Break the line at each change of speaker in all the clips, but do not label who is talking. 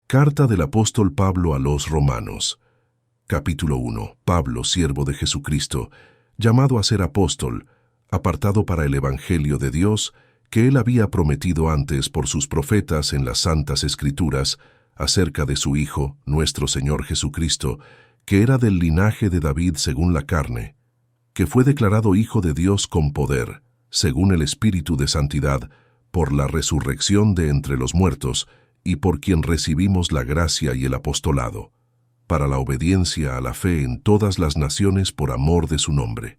Carta del apóstol Pablo a los Romanos. Capítulo 1. Pablo, siervo de Jesucristo, llamado a ser apóstol, apartado para el Evangelio de Dios, que él había prometido antes por sus profetas en las Santas Escrituras, acerca de su Hijo, nuestro Señor Jesucristo, que era del linaje de David según la carne, que fue declarado Hijo de Dios con poder, según el Espíritu de Santidad, por la resurrección de entre los muertos, y por quien recibimos la gracia y el apostolado, para la obediencia a la fe en todas las naciones por amor de su nombre,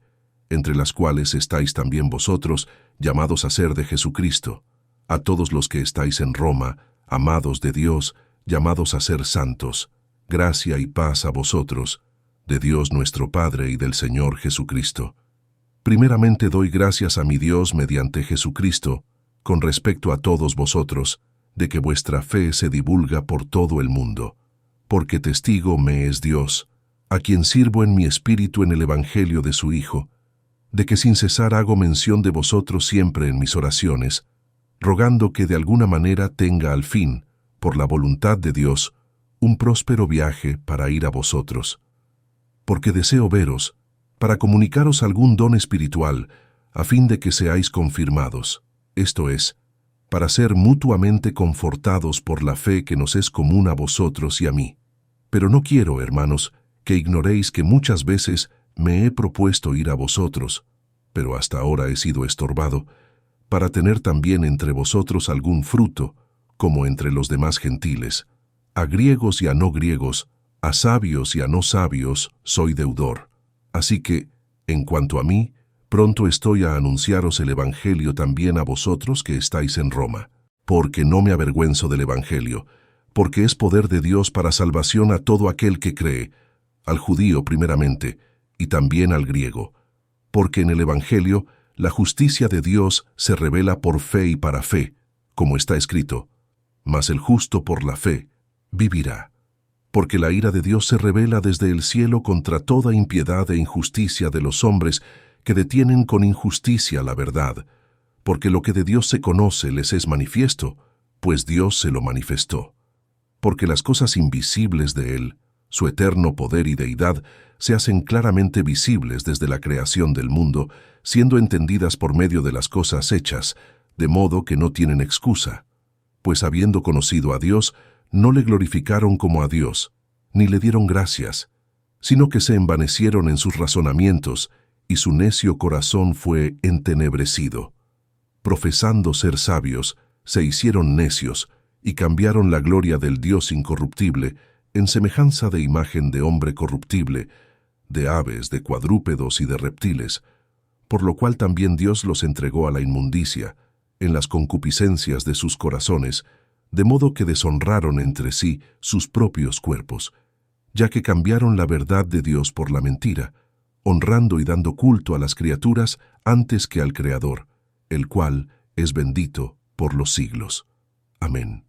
entre las cuales estáis también vosotros, llamados a ser de Jesucristo, a todos los que estáis en Roma, amados de Dios, llamados a ser santos, gracia y paz a vosotros, de Dios nuestro Padre y del Señor Jesucristo. Primeramente doy gracias a mi Dios mediante Jesucristo, con respecto a todos vosotros, de que vuestra fe se divulga por todo el mundo, porque testigo me es Dios, a quien sirvo en mi espíritu en el Evangelio de su Hijo, de que sin cesar hago mención de vosotros siempre en mis oraciones, rogando que de alguna manera tenga al fin, por la voluntad de Dios, un próspero viaje para ir a vosotros. Porque deseo veros, para comunicaros algún don espiritual, a fin de que seáis confirmados, esto es, para ser mutuamente confortados por la fe que nos es común a vosotros y a mí. Pero no quiero, hermanos, que ignoréis que muchas veces me he propuesto ir a vosotros, pero hasta ahora he sido estorbado, para tener también entre vosotros algún fruto, como entre los demás gentiles. A griegos y a no griegos, a sabios y a no sabios, soy deudor. Así que, en cuanto a mí, pronto estoy a anunciaros el Evangelio también a vosotros que estáis en Roma, porque no me avergüenzo del Evangelio, porque es poder de Dios para salvación a todo aquel que cree, al judío primeramente, y también al griego, porque en el Evangelio la justicia de Dios se revela por fe y para fe, como está escrito, mas el justo por la fe vivirá. Porque la ira de Dios se revela desde el cielo contra toda impiedad e injusticia de los hombres que detienen con injusticia la verdad, porque lo que de Dios se conoce les es manifiesto, pues Dios se lo manifestó. Porque las cosas invisibles de Él, su eterno poder y deidad, se hacen claramente visibles desde la creación del mundo, siendo entendidas por medio de las cosas hechas, de modo que no tienen excusa. Pues habiendo conocido a Dios, no le glorificaron como a Dios, ni le dieron gracias, sino que se envanecieron en sus razonamientos, y su necio corazón fue entenebrecido. Profesando ser sabios, se hicieron necios, y cambiaron la gloria del Dios incorruptible en semejanza de imagen de hombre corruptible, de aves, de cuadrúpedos y de reptiles, por lo cual también Dios los entregó a la inmundicia, en las concupiscencias de sus corazones, de modo que deshonraron entre sí sus propios cuerpos, ya que cambiaron la verdad de Dios por la mentira, honrando y dando culto a las criaturas antes que al Creador, el cual es bendito por los siglos. Amén.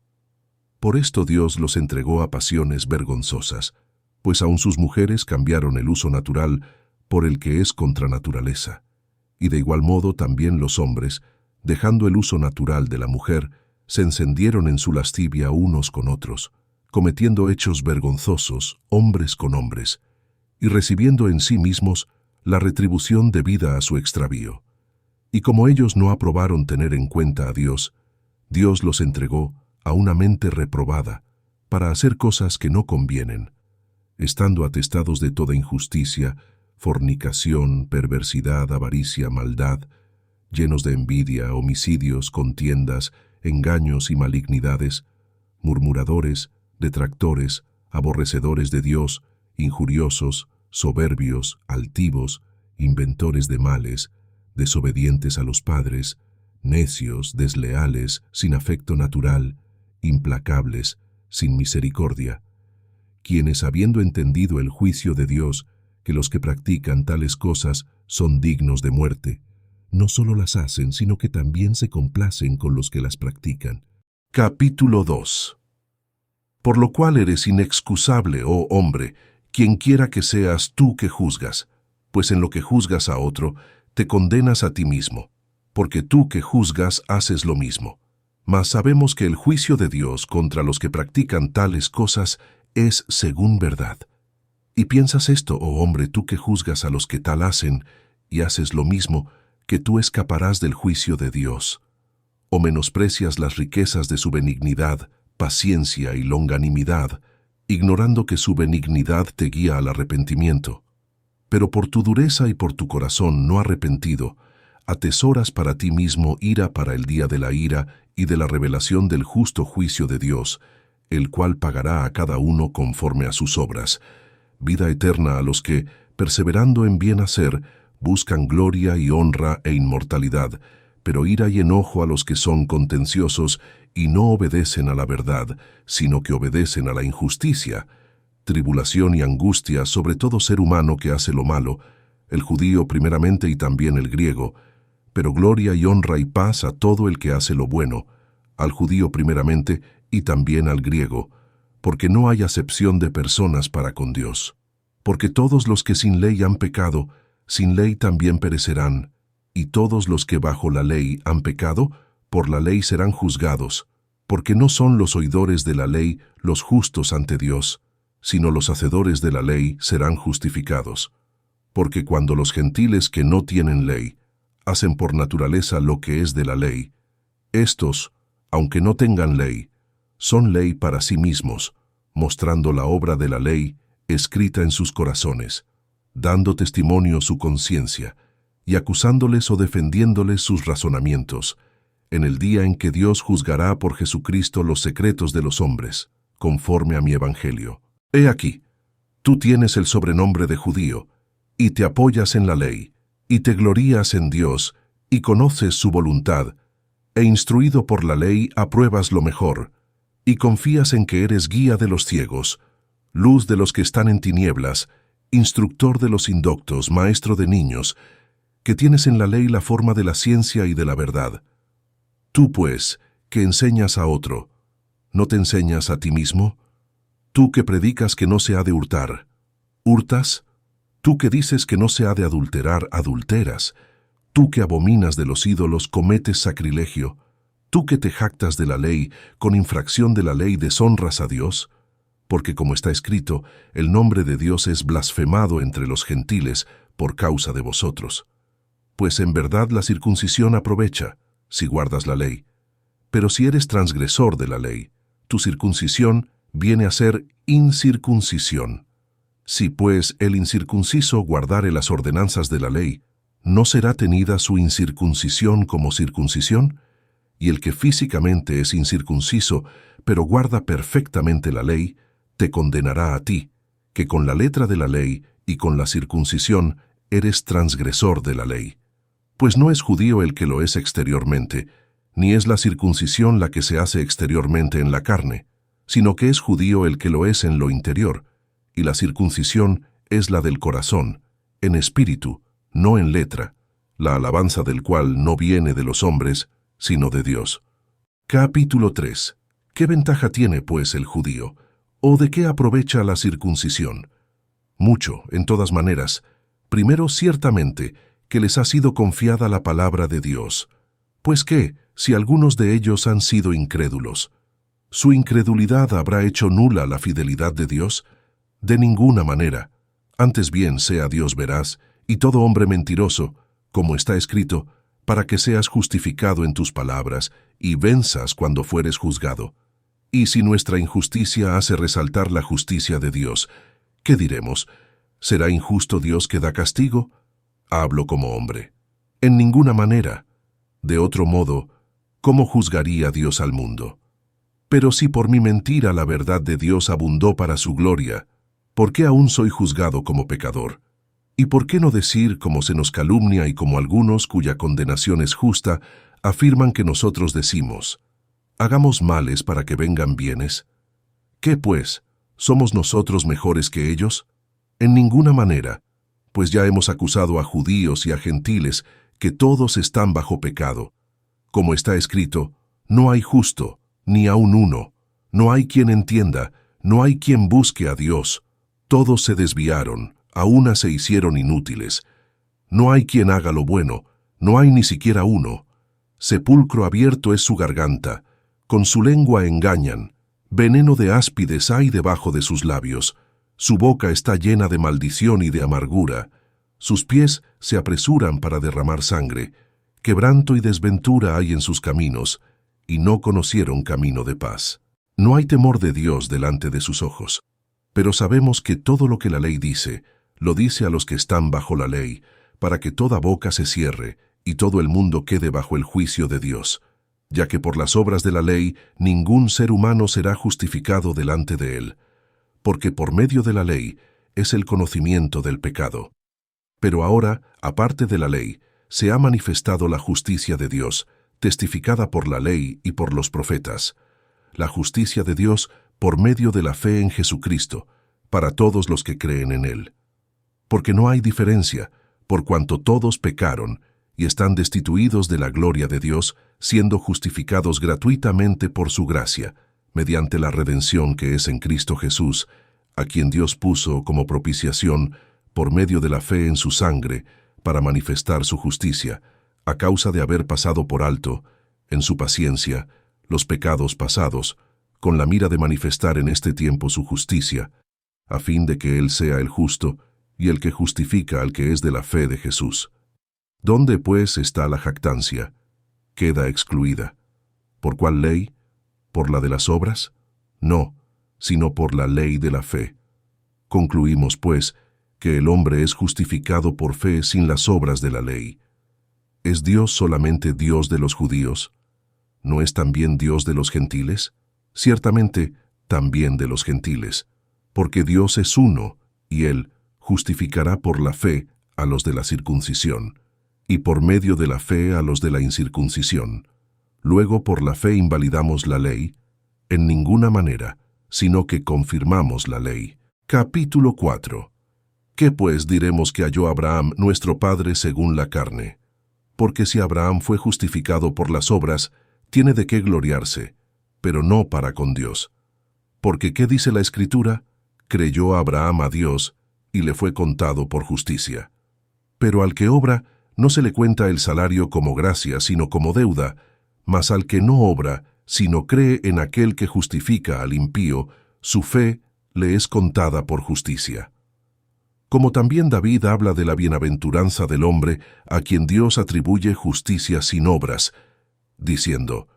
Por esto Dios los entregó a pasiones vergonzosas, pues aun sus mujeres cambiaron el uso natural por el que es contra naturaleza, y de igual modo también los hombres, dejando el uso natural de la mujer, se encendieron en su lascivia unos con otros, cometiendo hechos vergonzosos hombres con hombres, y recibiendo en sí mismos la retribución debida a su extravío. Y como ellos no aprobaron tener en cuenta a Dios, Dios los entregó a una mente reprobada, para hacer cosas que no convienen, estando atestados de toda injusticia, fornicación, perversidad, avaricia, maldad, llenos de envidia, homicidios, contiendas, engaños y malignidades, murmuradores, detractores, aborrecedores de Dios, injuriosos, soberbios, altivos, inventores de males, desobedientes a los padres, necios, desleales, sin afecto natural, implacables, sin misericordia, quienes, habiendo entendido el juicio de Dios, que los que practican tales cosas son dignos de muerte, no solo las hacen, sino que también se complacen con los que las practican. Capítulo 2. Por lo cual eres inexcusable, oh hombre, quien quiera que seas tú que juzgas, pues en lo que juzgas a otro, te condenas a ti mismo, porque tú que juzgas haces lo mismo. Mas sabemos que el juicio de Dios contra los que practican tales cosas es según verdad. Y piensas esto, oh hombre, tú que juzgas a los que tal hacen, y haces lo mismo, que tú escaparás del juicio de Dios. O menosprecias las riquezas de su benignidad, paciencia y longanimidad, ignorando que su benignidad te guía al arrepentimiento. Pero por tu dureza y por tu corazón no arrepentido, atesoras para ti mismo ira para el día de la ira y de la revelación del justo juicio de Dios, el cual pagará a cada uno conforme a sus obras. Vida eterna a los que, perseverando en bien hacer, buscan gloria y honra e inmortalidad, pero ira y enojo a los que son contenciosos y no obedecen a la verdad, sino que obedecen a la injusticia. Tribulación y angustia sobre todo ser humano que hace lo malo, el judío primeramente y también el griego, pero gloria y honra y paz a todo el que hace lo bueno, al judío primeramente y también al griego, porque no hay acepción de personas para con Dios. Porque todos los que sin ley han pecado, sin ley también perecerán, y todos los que bajo la ley han pecado, por la ley serán juzgados, porque no son los oidores de la ley los justos ante Dios, sino los hacedores de la ley serán justificados. Porque cuando los gentiles que no tienen ley hacen por naturaleza lo que es de la ley, estos, aunque no tengan ley, son ley para sí mismos, mostrando la obra de la ley escrita en sus corazones, dando testimonio su conciencia, y acusándoles o defendiéndoles sus razonamientos, en el día en que Dios juzgará por Jesucristo los secretos de los hombres, conforme a mi evangelio. He aquí, tú tienes el sobrenombre de judío, y te apoyas en la ley, y te glorías en Dios, y conoces su voluntad, e instruido por la ley apruebas lo mejor, y confías en que eres guía de los ciegos, luz de los que están en tinieblas, instructor de los indoctos, maestro de niños, que tienes en la ley la forma de la ciencia y de la verdad. Tú, pues, que enseñas a otro, ¿no te enseñas a ti mismo? Tú que predicas que no se ha de hurtar, ¿hurtas? Tú que dices que no se ha de adulterar, adulteras. Tú que abominas de los ídolos, cometes sacrilegio. Tú que te jactas de la ley, con infracción de la ley deshonras a Dios. Porque como está escrito, el nombre de Dios es blasfemado entre los gentiles por causa de vosotros. Pues en verdad la circuncisión aprovecha, si guardas la ley. Pero si eres transgresor de la ley, tu circuncisión viene a ser incircuncisión. Si pues el incircunciso guardare las ordenanzas de la ley, ¿no será tenida su incircuncisión como circuncisión? Y el que físicamente es incircunciso, pero guarda perfectamente la ley, te condenará a ti, que con la letra de la ley y con la circuncisión eres transgresor de la ley. Pues no es judío el que lo es exteriormente, ni es la circuncisión la que se hace exteriormente en la carne, sino que es judío el que lo es en lo interior, y la circuncisión es la del corazón, en espíritu, no en letra, la alabanza del cual no viene de los hombres, sino de Dios. Capítulo 3. ¿Qué ventaja tiene, pues, el judío? ¿O de qué aprovecha la circuncisión? Mucho, en todas maneras. Primero, ciertamente, que les ha sido confiada la palabra de Dios. Pues qué, si algunos de ellos han sido incrédulos, ¿su incredulidad habrá hecho nula la fidelidad de Dios? De ninguna manera. Antes bien sea Dios veraz, y todo hombre mentiroso, como está escrito, para que seas justificado en tus palabras, y venzas cuando fueres juzgado. Y si nuestra injusticia hace resaltar la justicia de Dios, ¿qué diremos? ¿Será injusto Dios que da castigo? Hablo como hombre. En ninguna manera. De otro modo, ¿cómo juzgaría Dios al mundo? Pero si por mi mentira la verdad de Dios abundó para su gloria, ¿por qué aún soy juzgado como pecador? ¿Y por qué no decir, como se nos calumnia y como algunos, cuya condenación es justa, afirman que nosotros decimos, hagamos males para que vengan bienes? ¿Qué pues? ¿Somos nosotros mejores que ellos? En ninguna manera, pues ya hemos acusado a judíos y a gentiles que todos están bajo pecado. Como está escrito, no hay justo, ni aun uno, no hay quien entienda, no hay quien busque a Dios. Todos se desviaron, a una se hicieron inútiles. No hay quien haga lo bueno, no hay ni siquiera uno. Sepulcro abierto es su garganta, Con su lengua engañan, veneno de áspides hay debajo de sus labios. Su boca está llena de maldición y de amargura. Sus pies se apresuran para derramar sangre. Quebranto y desventura hay en sus caminos, y no conocieron camino de paz. No hay temor de Dios delante de sus ojos. Pero sabemos que todo lo que la ley dice, lo dice a los que están bajo la ley, para que toda boca se cierre y todo el mundo quede bajo el juicio de Dios, ya que por las obras de la ley ningún ser humano será justificado delante de él, porque por medio de la ley es el conocimiento del pecado. Pero ahora, aparte de la ley, se ha manifestado la justicia de Dios, testificada por la ley y por los profetas, la justicia de Dios por medio de la fe en Jesucristo, para todos los que creen en Él. Porque no hay diferencia, por cuanto todos pecaron y están destituidos de la gloria de Dios, siendo justificados gratuitamente por su gracia, mediante la redención que es en Cristo Jesús, a quien Dios puso como propiciación por medio de la fe en su sangre, para manifestar su justicia, a causa de haber pasado por alto, en su paciencia, los pecados pasados, con la mira de manifestar en este tiempo su justicia, a fin de que Él sea el justo y el que justifica al que es de la fe de Jesús. ¿Dónde, pues, está la jactancia? Queda excluida. ¿Por cuál ley? ¿Por la de las obras? No, sino por la ley de la fe. Concluimos, pues, que el hombre es justificado por fe sin las obras de la ley. ¿Es Dios solamente Dios de los judíos? ¿No es también Dios de los gentiles? Ciertamente, también de los gentiles, porque Dios es uno, y Él justificará por la fe a los de la circuncisión, y por medio de la fe a los de la incircuncisión. Luego por la fe invalidamos la ley, en ninguna manera, sino que confirmamos la ley. Capítulo 4. ¿Qué pues diremos que halló Abraham, nuestro padre según la carne? Porque si Abraham fue justificado por las obras, tiene de qué gloriarse, pero no para con Dios. Porque ¿qué dice la Escritura? Creyó Abraham a Dios, y le fue contado por justicia. Pero al que obra, no se le cuenta el salario como gracia, sino como deuda, mas al que no obra, sino cree en aquel que justifica al impío, su fe le es contada por justicia. Como también David habla de la bienaventuranza del hombre a quien Dios atribuye justicia sin obras, diciendo: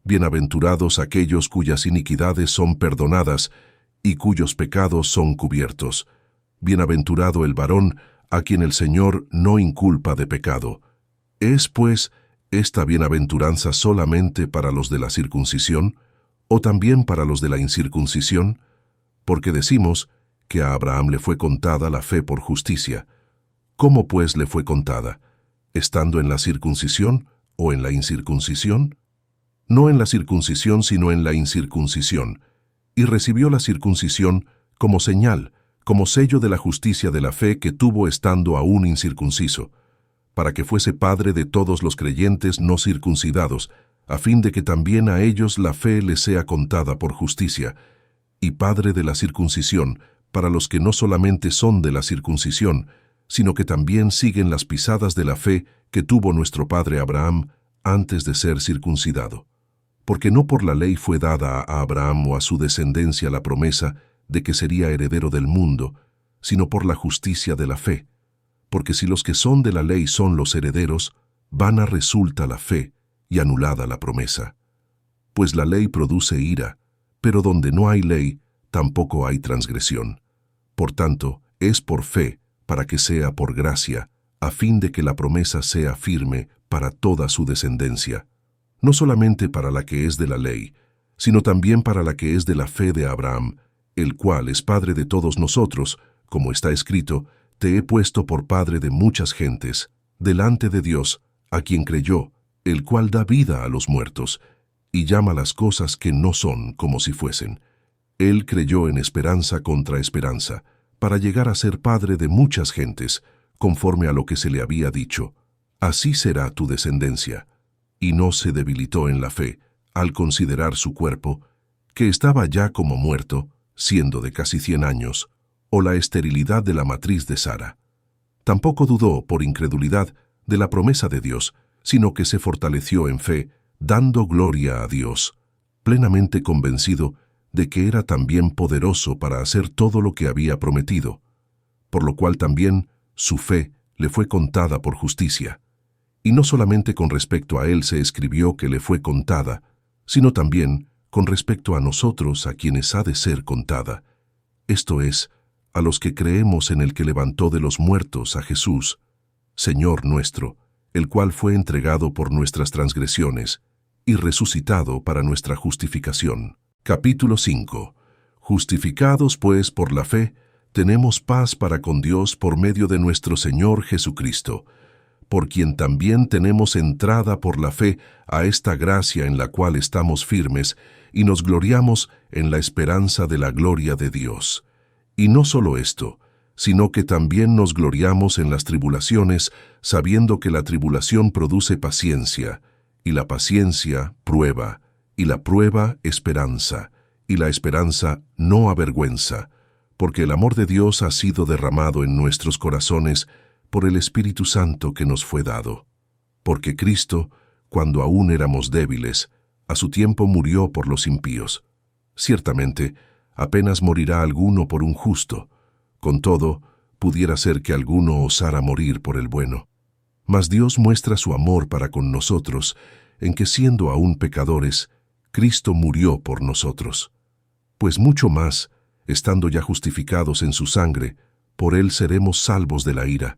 Bienaventurados aquellos cuyas iniquidades son perdonadas y cuyos pecados son cubiertos. Bienaventurado el varón a quien el Señor no inculpa de pecado. ¿Es, pues, esta bienaventuranza solamente para los de la circuncisión, o también para los de la incircuncisión? Porque decimos que a Abraham le fue contada la fe por justicia. ¿Cómo pues le fue contada? ¿Estando en la circuncisión o en la incircuncisión? No en la circuncisión, sino en la incircuncisión. Y recibió la circuncisión como señal, como sello de la justicia de la fe que tuvo estando aún incircunciso, para que fuese padre de todos los creyentes no circuncidados, a fin de que también a ellos la fe les sea contada por justicia, y padre de la circuncisión, para los que no solamente son de la circuncisión, sino que también siguen las pisadas de la fe que tuvo nuestro padre Abraham antes de ser circuncidado. Porque no por la ley fue dada a Abraham o a su descendencia la promesa de que sería heredero del mundo, sino por la justicia de la fe. Porque si los que son de la ley son los herederos, vana resulta la fe y anulada la promesa. Pues la ley produce ira, pero donde no hay ley, tampoco hay transgresión. Por tanto, es por fe, para que sea por gracia, a fin de que la promesa sea firme para toda su descendencia, no solamente para la que es de la ley, sino también para la que es de la fe de Abraham, el cual es padre de todos nosotros, como está escrito: te he puesto por padre de muchas gentes, delante de Dios, a quien creyó, el cual da vida a los muertos, y llama las cosas que no son como si fuesen. Él creyó en esperanza contra esperanza, para llegar a ser padre de muchas gentes, conforme a lo que se le había dicho: así será tu descendencia. Y no se debilitó en la fe, al considerar su cuerpo, que estaba ya como muerto, siendo de casi 100 años, o la esterilidad de la matriz de Sara. Tampoco dudó, por incredulidad, de la promesa de Dios, sino que se fortaleció en fe, dando gloria a Dios, plenamente convencido de que era también poderoso para hacer todo lo que había prometido, por lo cual también su fe le fue contada por justicia. Y no solamente con respecto a él se escribió que le fue contada, sino también con respecto a nosotros a quienes ha de ser contada, esto es, a los que creemos en el que levantó de los muertos a Jesús, Señor nuestro, el cual fue entregado por nuestras transgresiones y resucitado para nuestra justificación. Capítulo 5. Justificados pues por la fe, tenemos paz para con Dios por medio de nuestro Señor Jesucristo, por quien también tenemos entrada por la fe a esta gracia en la cual estamos firmes y nos gloriamos en la esperanza de la gloria de Dios. Y no solo esto, sino que también nos gloriamos en las tribulaciones, sabiendo que la tribulación produce paciencia, y la paciencia prueba, y la prueba esperanza, y la esperanza no avergüenza, porque el amor de Dios ha sido derramado en nuestros corazones por el Espíritu Santo que nos fue dado. Porque Cristo, cuando aún éramos débiles, a su tiempo murió por los impíos. Ciertamente, apenas morirá alguno por un justo, con todo, pudiera ser que alguno osara morir por el bueno. Mas Dios muestra su amor para con nosotros, en que siendo aún pecadores, Cristo murió por nosotros. Pues mucho más, estando ya justificados en su sangre, por él seremos salvos de la ira.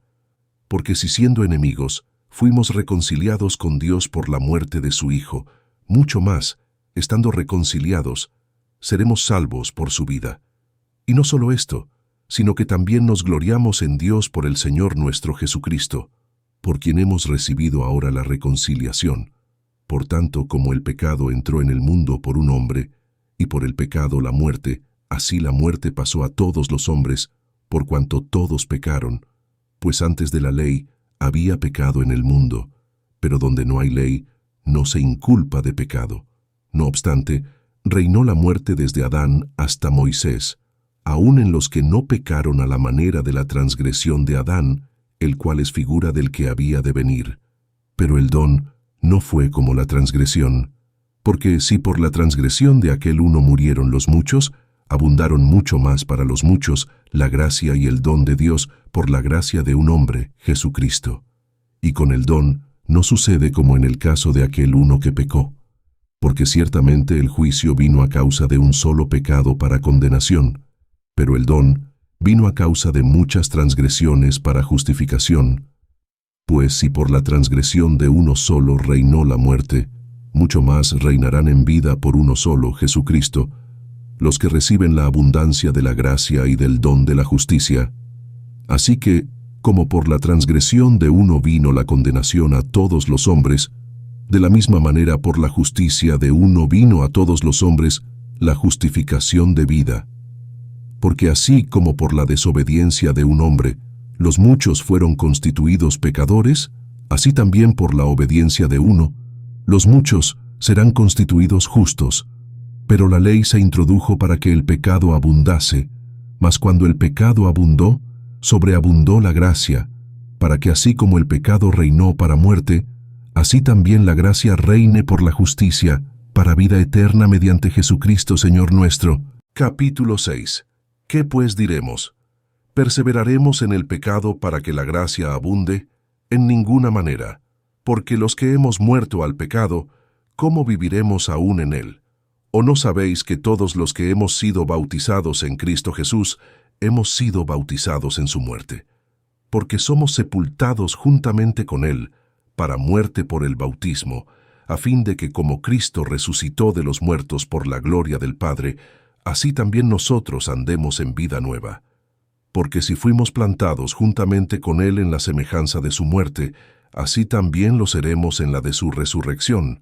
Porque si siendo enemigos, fuimos reconciliados con Dios por la muerte de su Hijo, mucho más, estando reconciliados, seremos salvos por su vida. Y no solo esto, sino que también nos gloriamos en Dios por el Señor nuestro Jesucristo, por quien hemos recibido ahora la reconciliación. Por tanto, como el pecado entró en el mundo por un hombre, y por el pecado la muerte, así la muerte pasó a todos los hombres, por cuanto todos pecaron. Pues antes de la ley había pecado en el mundo, pero donde no hay ley, no se inculpa de pecado. No obstante, reinó la muerte desde Adán hasta Moisés, aun en los que no pecaron a la manera de la transgresión de Adán, el cual es figura del que había de venir. Pero el don no fue como la transgresión, porque si por la transgresión de aquel uno murieron los muchos, abundaron mucho más para los muchos la gracia y el don de Dios por la gracia de un hombre, Jesucristo. Y con el don no sucede como en el caso de aquel uno que pecó, porque ciertamente el juicio vino a causa de un solo pecado para condenación, pero el don vino a causa de muchas transgresiones para justificación. Pues si por la transgresión de uno solo reinó la muerte, mucho más reinarán en vida por uno solo, Jesucristo, los que reciben la abundancia de la gracia y del don de la justicia. Así que, como por la transgresión de uno vino la condenación a todos los hombres, de la misma manera por la justicia de uno vino a todos los hombres la justificación de vida. Porque así como por la desobediencia de un hombre, los muchos fueron constituidos pecadores, así también por la obediencia de uno, los muchos serán constituidos justos. Pero la ley se introdujo para que el pecado abundase, mas cuando el pecado abundó, sobreabundó la gracia, para que así como el pecado reinó para muerte, así también la gracia reine por la justicia, para vida eterna mediante Jesucristo Señor nuestro. Capítulo 6. ¿Qué pues diremos? ¿Perseveraremos en el pecado para que la gracia abunde? En ninguna manera, porque los que hemos muerto al pecado, ¿cómo viviremos aún en él? ¿O no sabéis que todos los que hemos sido bautizados en Cristo Jesús, hemos sido bautizados en su muerte? Porque somos sepultados juntamente con él, para muerte por el bautismo, a fin de que como Cristo resucitó de los muertos por la gloria del Padre, así también nosotros andemos en vida nueva. Porque si fuimos plantados juntamente con él en la semejanza de su muerte, así también lo seremos en la de su resurrección,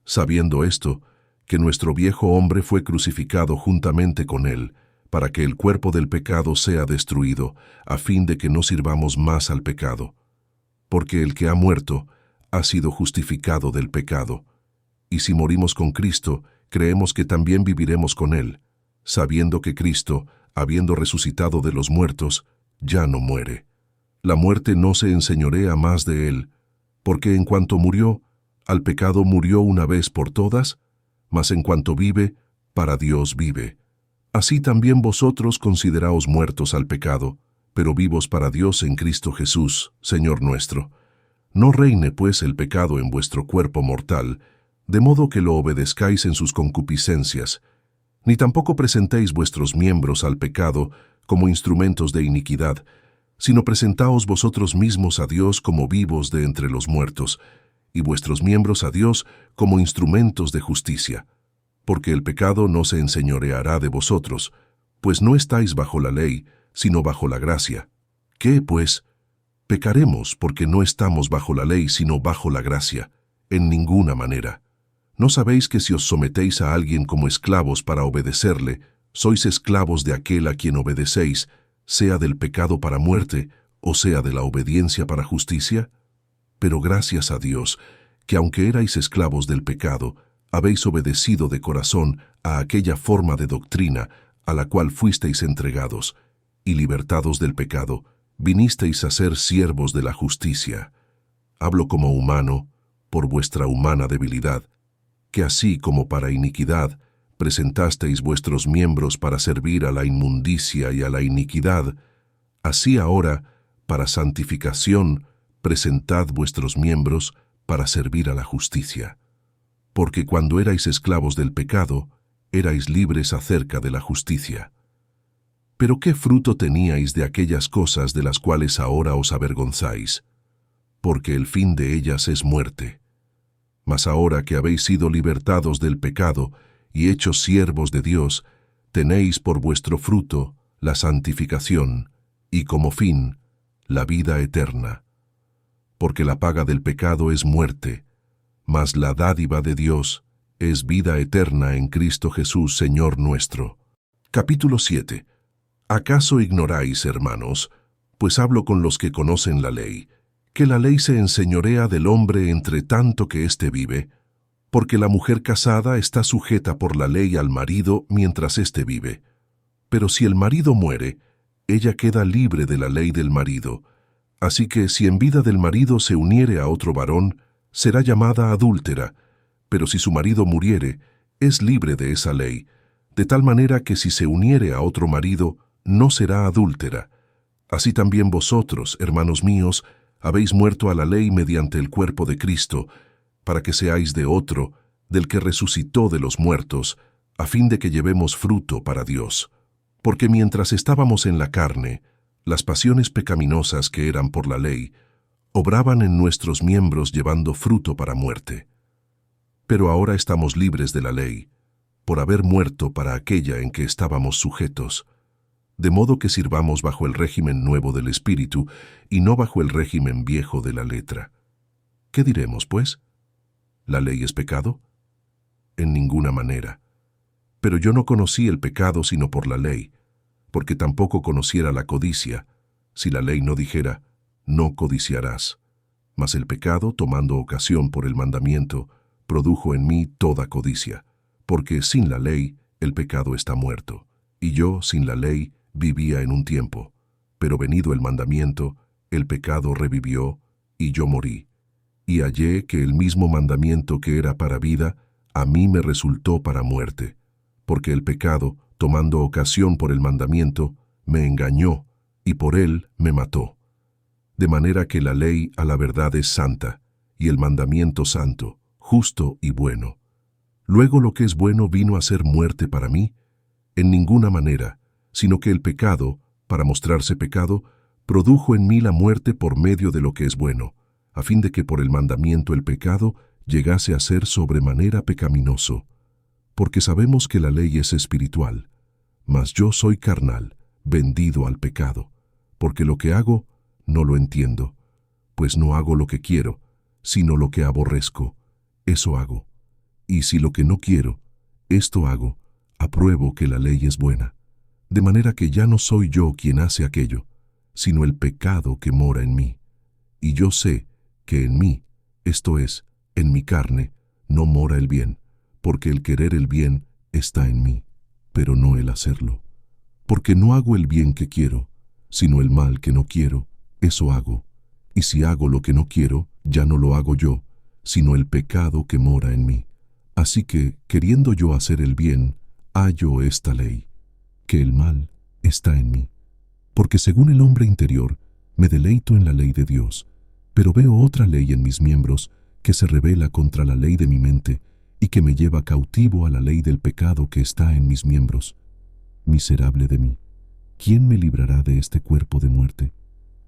sabiendo esto, que nuestro viejo hombre fue crucificado juntamente con él, para que el cuerpo del pecado sea destruido, a fin de que no sirvamos más al pecado. Porque el que ha muerto ha sido justificado del pecado. Y si morimos con Cristo, creemos que también viviremos con él, sabiendo que Cristo, habiendo resucitado de los muertos, ya no muere. La muerte no se enseñorea más de él, porque en cuanto murió, al pecado murió una vez por todas, mas en cuanto vive, para Dios vive. Así también vosotros consideraos muertos al pecado, pero vivos para Dios en Cristo Jesús, Señor nuestro. No reine pues el pecado en vuestro cuerpo mortal, de modo que lo obedezcáis en sus concupiscencias, ni tampoco presentéis vuestros miembros al pecado como instrumentos de iniquidad, sino presentaos vosotros mismos a Dios como vivos de entre los muertos, y vuestros miembros a Dios como instrumentos de justicia. Porque el pecado no se enseñoreará de vosotros, pues no estáis bajo la ley, sino bajo la gracia. ¿Qué, pues? Pecaremos porque no estamos bajo la ley, sino bajo la gracia. En ninguna manera. ¿No sabéis que si os sometéis a alguien como esclavos para obedecerle, sois esclavos de aquel a quien obedecéis, sea del pecado para muerte, o sea de la obediencia para justicia? Pero gracias a Dios, que aunque erais esclavos del pecado, habéis obedecido de corazón a aquella forma de doctrina a la cual fuisteis entregados, y libertados del pecado, vinisteis a ser siervos de la justicia. Hablo como humano, por vuestra humana debilidad, que así como para iniquidad presentasteis vuestros miembros para servir a la inmundicia y a la iniquidad, así ahora, para santificación, presentad vuestros miembros para servir a la justicia. Porque cuando erais esclavos del pecado, erais libres acerca de la justicia. Pero ¿qué fruto teníais de aquellas cosas de las cuales ahora os avergonzáis? Porque el fin de ellas es muerte. Mas ahora que habéis sido libertados del pecado y hechos siervos de Dios, tenéis por vuestro fruto la santificación y como fin la vida eterna. Porque la paga del pecado es muerte, mas la dádiva de Dios es vida eterna en Cristo Jesús, Señor nuestro. Capítulo 7. ¿Acaso ignoráis, hermanos, pues hablo con los que conocen la ley, que la ley se enseñorea del hombre entre tanto que éste vive? Porque la mujer casada está sujeta por la ley al marido mientras éste vive. Pero si el marido muere, ella queda libre de la ley del marido. Así que si en vida del marido se uniere a otro varón, será llamada adúltera, pero si su marido muriere, es libre de esa ley, de tal manera que si se uniere a otro marido, no será adúltera. Así también vosotros, hermanos míos, habéis muerto a la ley mediante el cuerpo de Cristo, para que seáis de otro, del que resucitó de los muertos, a fin de que llevemos fruto para Dios. Porque mientras estábamos en la carne, las pasiones pecaminosas que eran por la ley, obraban en nuestros miembros llevando fruto para muerte. Pero ahora estamos libres de la ley, por haber muerto para aquella en que estábamos sujetos, de modo que sirvamos bajo el régimen nuevo del Espíritu y no bajo el régimen viejo de la letra. ¿Qué diremos, pues? ¿La ley es pecado? En ninguna manera. Pero yo no conocí el pecado sino por la ley, porque tampoco conociera la codicia, si la ley no dijera, no codiciarás. Mas el pecado, tomando ocasión por el mandamiento, produjo en mí toda codicia, porque sin la ley el pecado está muerto, y yo sin la ley vivía en un tiempo, pero venido el mandamiento, el pecado revivió, y yo morí. Y hallé que el mismo mandamiento que era para vida, a mí me resultó para muerte, porque el pecado, tomando ocasión por el mandamiento, me engañó, y por él me mató. De manera que la ley a la verdad es santa, y el mandamiento santo, justo y bueno. Luego lo que es bueno vino a ser muerte para mí, en ninguna manera, sino que el pecado, para mostrarse pecado, produjo en mí la muerte por medio de lo que es bueno, a fin de que por el mandamiento el pecado llegase a ser sobremanera pecaminoso. Porque sabemos que la ley es espiritual, mas yo soy carnal, vendido al pecado, porque lo que hago no lo entiendo, pues no hago lo que quiero, sino lo que aborrezco, eso hago. Y si lo que no quiero, esto hago, apruebo que la ley es buena. De manera que ya no soy yo quien hace aquello, sino el pecado que mora en mí. Y yo sé que en mí, esto es, en mi carne, no mora el bien, porque el querer el bien está en mí, pero no el hacerlo. Porque no hago el bien que quiero, sino el mal que no quiero, eso hago. Y si hago lo que no quiero, ya no lo hago yo, sino el pecado que mora en mí. Así que, queriendo yo hacer el bien, hallo esta ley, que el mal está en mí. Porque según el hombre interior, me deleito en la ley de Dios, pero veo otra ley en mis miembros que se rebela contra la ley de mi mente y que me lleva cautivo a la ley del pecado que está en mis miembros. Miserable de mí, ¿quién me librará de este cuerpo de muerte?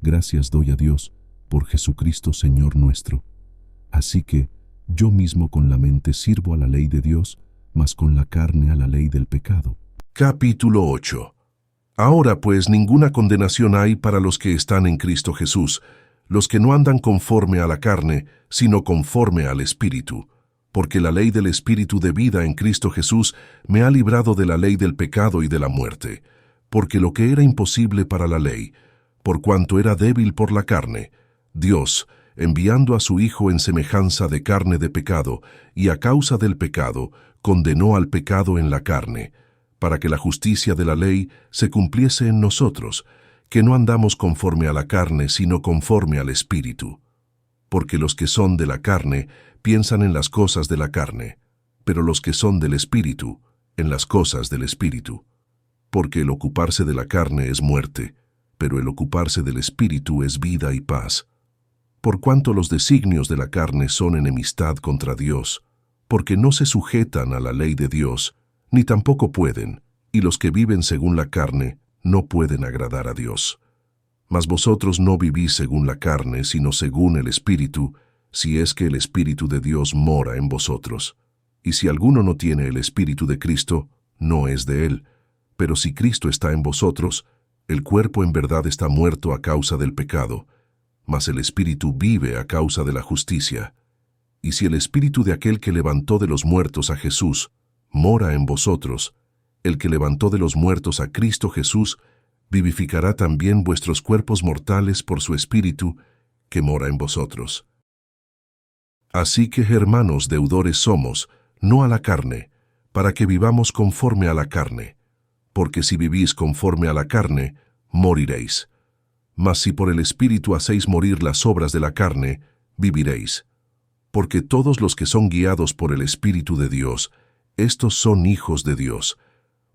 Gracias doy a Dios por Jesucristo Señor nuestro. Así que yo mismo con la mente sirvo a la ley de Dios, mas con la carne a la ley del pecado. Capítulo 8. Ahora pues ninguna condenación hay para los que están en Cristo Jesús, los que no andan conforme a la carne, sino conforme al Espíritu. Porque la ley del Espíritu de vida en Cristo Jesús me ha librado de la ley del pecado y de la muerte. Porque lo que era imposible para la ley, por cuanto era débil por la carne, Dios, enviando a su Hijo en semejanza de carne de pecado, y a causa del pecado, condenó al pecado en la carne, para que la justicia de la ley se cumpliese en nosotros, que no andamos conforme a la carne, sino conforme al Espíritu. Porque los que son de la carne piensan en las cosas de la carne, pero los que son del Espíritu, en las cosas del Espíritu. Porque el ocuparse de la carne es muerte, pero el ocuparse del Espíritu es vida y paz. Por cuanto los designios de la carne son enemistad contra Dios, porque no se sujetan a la ley de Dios, ni tampoco pueden, y los que viven según la carne no pueden agradar a Dios. Mas vosotros no vivís según la carne, sino según el Espíritu, si es que el Espíritu de Dios mora en vosotros. Y si alguno no tiene el Espíritu de Cristo, no es de él. Pero si Cristo está en vosotros, el cuerpo en verdad está muerto a causa del pecado, mas el Espíritu vive a causa de la justicia. Y si el Espíritu de aquel que levantó de los muertos a Jesús mora en vosotros, el que levantó de los muertos a Cristo Jesús vivificará también vuestros cuerpos mortales por su Espíritu que mora en vosotros. Así que, hermanos, deudores somos, no a la carne, para que vivamos conforme a la carne. Porque si vivís conforme a la carne, moriréis. Mas si por el Espíritu hacéis morir las obras de la carne, viviréis. Porque todos los que son guiados por el Espíritu de Dios, estos son hijos de Dios.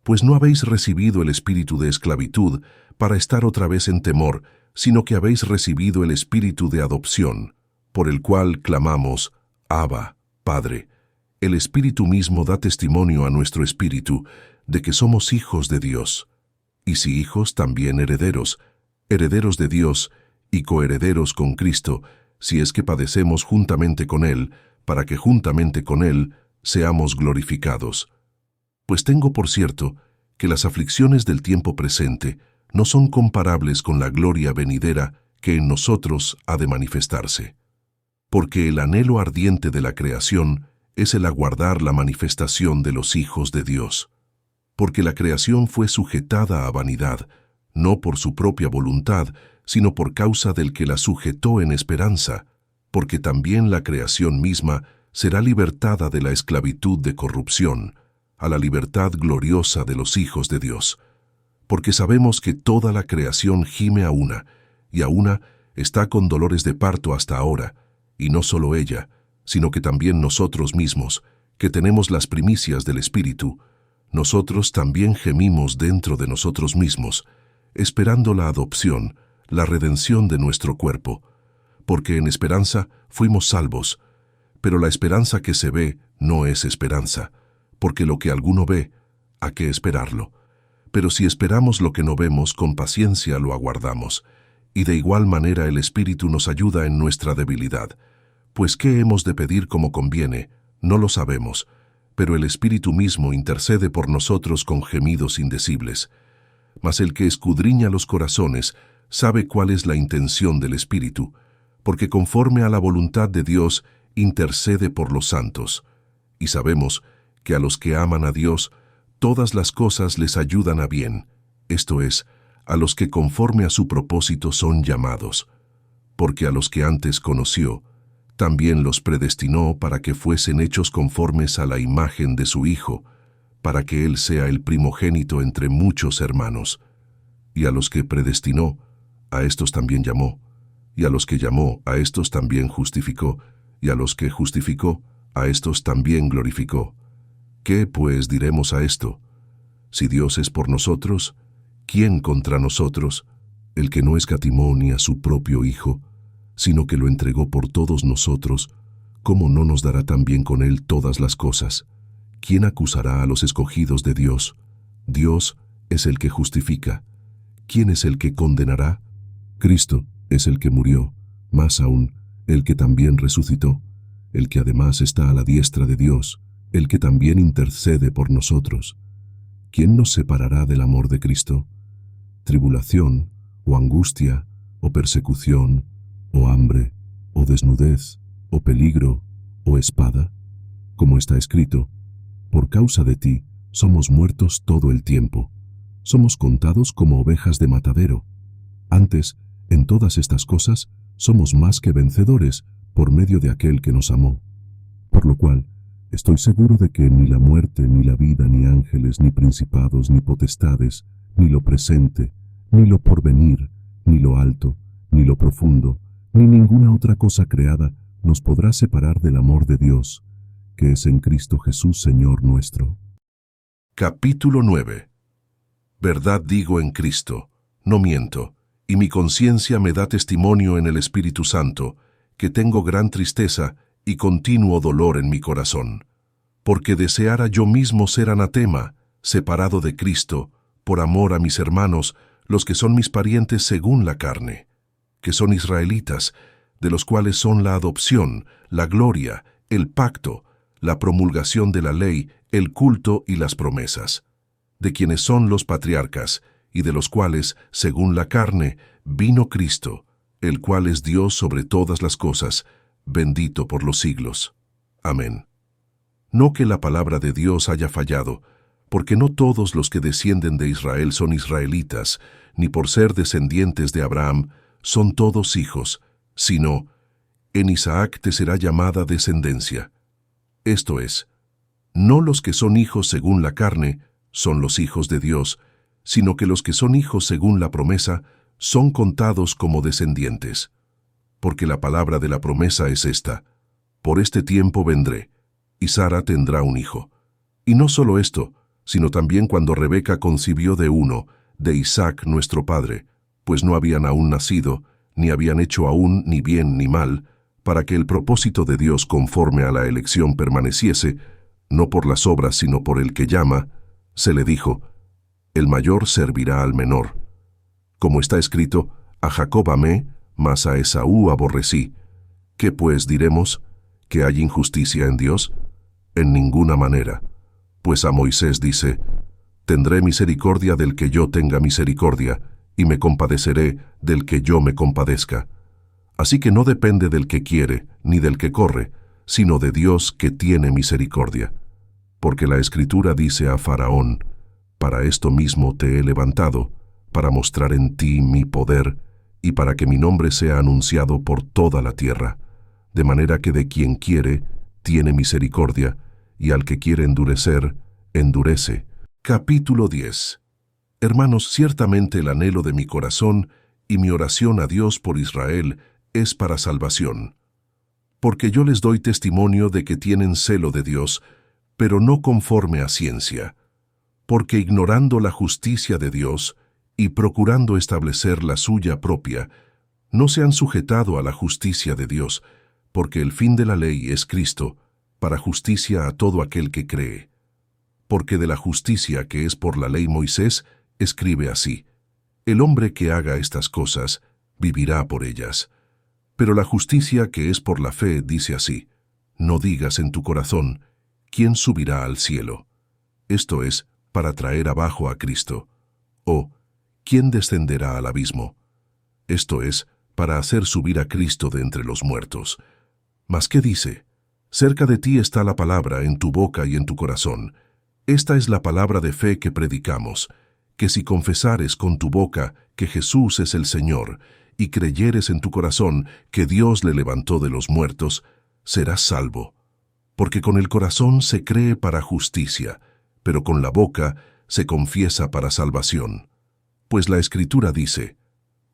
Pues no habéis recibido el espíritu de esclavitud para estar otra vez en temor, sino que habéis recibido el espíritu de adopción, por el cual clamamos, Abba, Padre. El Espíritu mismo da testimonio a nuestro espíritu de que somos hijos de Dios. Y si hijos, también herederos, herederos de Dios y coherederos con Cristo, si es que padecemos juntamente con Él, para que juntamente con Él seamos glorificados. Pues tengo por cierto que las aflicciones del tiempo presente no son comparables con la gloria venidera que en nosotros ha de manifestarse. Porque el anhelo ardiente de la creación es el aguardar la manifestación de los hijos de Dios. Porque la creación fue sujetada a vanidad, no por su propia voluntad, sino por causa del que la sujetó en esperanza, porque también la creación misma será libertada de la esclavitud de corrupción, a la libertad gloriosa de los hijos de Dios. Porque sabemos que toda la creación gime a una, y a una está con dolores de parto hasta ahora, y no solo ella, sino que también nosotros mismos, que tenemos las primicias del Espíritu, nosotros también gemimos dentro de nosotros mismos, esperando la adopción, la redención de nuestro cuerpo. Porque en esperanza fuimos salvos, pero la esperanza que se ve no es esperanza, porque lo que alguno ve, ¿a qué esperarlo? Pero si esperamos lo que no vemos, con paciencia lo aguardamos, y de igual manera el Espíritu nos ayuda en nuestra debilidad. Pues ¿qué hemos de pedir como conviene? No lo sabemos, pero el Espíritu mismo intercede por nosotros con gemidos indecibles. Mas el que escudriña los corazones sabe cuál es la intención del Espíritu, porque conforme a la voluntad de Dios intercede por los santos. Y sabemos que a los que aman a Dios, todas las cosas les ayudan a bien, esto es, a los que conforme a su propósito son llamados. Porque a los que antes conoció, también los predestinó para que fuesen hechos conformes a la imagen de su Hijo, para que Él sea el primogénito entre muchos hermanos. Y a los que predestinó, a estos también llamó, y a los que llamó, a estos también justificó, y a los que justificó, a estos también glorificó. ¿Qué, pues, diremos a esto? Si Dios es por nosotros, ¿quién contra nosotros? El que no escatimó ni a su propio Hijo, sino que lo entregó por todos nosotros, ¿cómo no nos dará también con él todas las cosas? ¿Quién acusará a los escogidos de Dios? Dios es el que justifica. ¿Quién es el que condenará? Cristo es el que murió, más aún, el que también resucitó, el que además está a la diestra de Dios, el que también intercede por nosotros. ¿Quién nos separará del amor de Cristo? ¿Tribulación, o angustia, o persecución, o hambre, o desnudez, o peligro, o espada? Como está escrito, por causa de ti somos muertos todo el tiempo. Somos contados como ovejas de matadero. Antes, en todas estas cosas, somos más que vencedores por medio de aquel que nos amó. Por lo cual, estoy seguro de que ni la muerte, ni la vida, ni ángeles, ni principados, ni potestades, ni lo presente, ni lo porvenir, ni lo alto, ni lo profundo, ni ninguna otra cosa creada nos podrá separar del amor de Dios, que es en Cristo Jesús, Señor nuestro. Capítulo 9. Verdad digo en Cristo, no miento, y mi conciencia me da testimonio en el Espíritu Santo, que tengo gran tristeza y continuo dolor en mi corazón, porque deseara yo mismo ser anatema, separado de Cristo, por amor a mis hermanos, los que son mis parientes según la carne, que son israelitas, de los cuales son la adopción, la gloria, el pacto, la promulgación de la ley, el culto y las promesas, de quienes son los patriarcas, y de los cuales, según la carne, vino Cristo, el cual es Dios sobre todas las cosas, bendito por los siglos. Amén. No que la palabra de Dios haya fallado, porque no todos los que descienden de Israel son israelitas, ni por ser descendientes de Abraham son todos hijos, sino, en Isaac te será llamada descendencia. Esto es, no los que son hijos según la carne son los hijos de Dios, sino que los que son hijos según la promesa son contados como descendientes. Porque la palabra de la promesa es esta: por este tiempo vendré, y Sara tendrá un hijo. Y no solo esto, sino también cuando Rebeca concibió de uno, de Isaac nuestro padre, pues no habían aún nacido, ni habían hecho aún ni bien ni mal, para que el propósito de Dios conforme a la elección permaneciese, no por las obras sino por el que llama, se le dijo: el mayor servirá al menor. Como está escrito, a Jacob amé, mas a Esaú aborrecí. ¿Qué pues diremos? ¿Que hay injusticia en Dios? En ninguna manera. Pues a Moisés dice: tendré misericordia del que yo tenga misericordia, y me compadeceré del que yo me compadezca. Así que no depende del que quiere, ni del que corre, sino de Dios que tiene misericordia. Porque la Escritura dice a Faraón: para esto mismo te he levantado, para mostrar en ti mi poder, y para que mi nombre sea anunciado por toda la tierra, de manera que de quien quiere, tiene misericordia, y al que quiere endurecer, endurece. Capítulo 10. Hermanos, ciertamente el anhelo de mi corazón y mi oración a Dios por Israel es para salvación. Porque yo les doy testimonio de que tienen celo de Dios, pero no conforme a ciencia, porque ignorando la justicia de Dios y procurando establecer la suya propia, no se han sujetado a la justicia de Dios, porque el fin de la ley es Cristo, para justicia a todo aquel que cree. Porque de la justicia que es por la ley Moisés, escribe así: el hombre que haga estas cosas, vivirá por ellas. Pero la justicia que es por la fe dice así: no digas en tu corazón, ¿quién subirá al cielo? Esto es, para traer abajo a Cristo. O, ¿quién descenderá al abismo? Esto es, para hacer subir a Cristo de entre los muertos. Mas ¿qué dice? Cerca de ti está la palabra, en tu boca y en tu corazón. Esta es la palabra de fe que predicamos, que si confesares con tu boca que Jesús es el Señor, y creyeres en tu corazón que Dios le levantó de los muertos, serás salvo. Porque con el corazón se cree para justicia, pero con la boca se confiesa para salvación. Pues la Escritura dice: